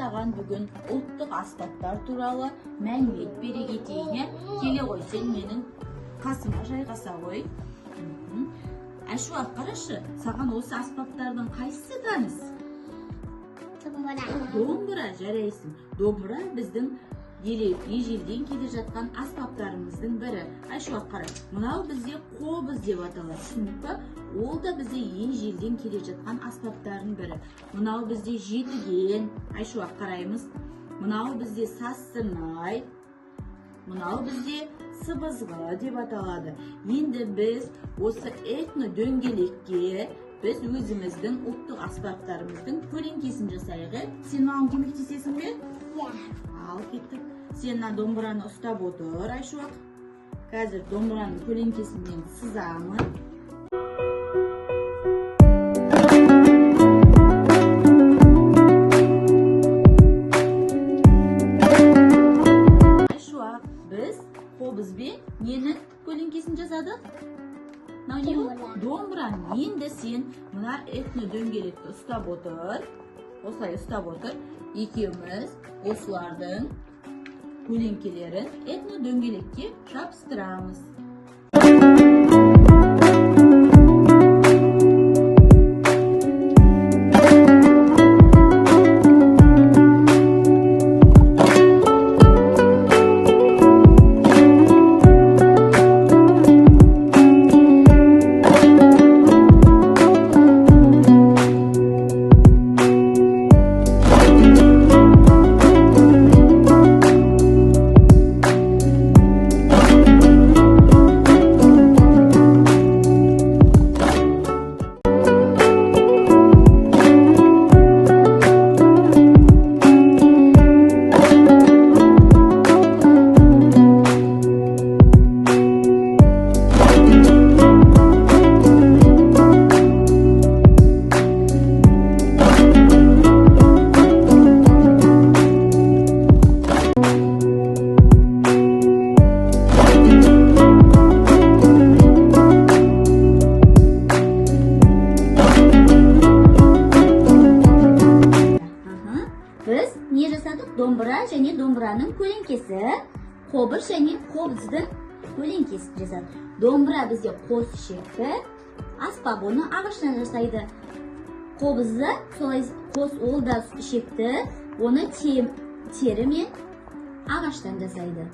саған бүгін ұлттық аспаптар туралы мәлімет бере кетейін. Келе ғой, сен менің қасыма жайғаса ғой. Айшуақ, қарашы, саған осы аспаптардың қайсысы таныс? Домбыра, жарайсың. Домбыра біздің ежелден келе жатқан аспаптарымыздың бірі. Айшуақ, қара, мынау бізде қобыз деп аталады, түсінікпі? Ол да бізде ежелден келе жатқан аспаптардың бірі. Мынау бізде жетіген. Айшуақ, қараймыз. Мынау бізде сазсырнай. Мынау бізде сыбызғы деп аталады. Енді біз осы этно дөңгелекке біз өзіміздің ұлттық аспаптарымыздың көлеңкесін жасайық. Сен маған көмектесесің бе? Иә. Ал кеттік. Сен домбыраны ұстап отыр, Айшуақ. Қазір домбыраның көлеңкесімен сызамын. Айшуақ, біз қобызбен ненің көлеңкесін жасадық? Домбыра. Енді сен мына этно дөңгелекті ұстап отыр. Осылай ұстап отыр. Екеуміз осылардың көлеңкелерін этно дөңгелекке жабыстырамыз. Біз не жасадық? Домбыра және домбыраның көлеңкесі, қобыз және қобыздың көлеңкесін жасадық. Домбыра бізде қос ішекті, аспап оны ағаштан жасайды. Қобызды солай қос ол да ішекті, оны тері мен ағаштан жасайды.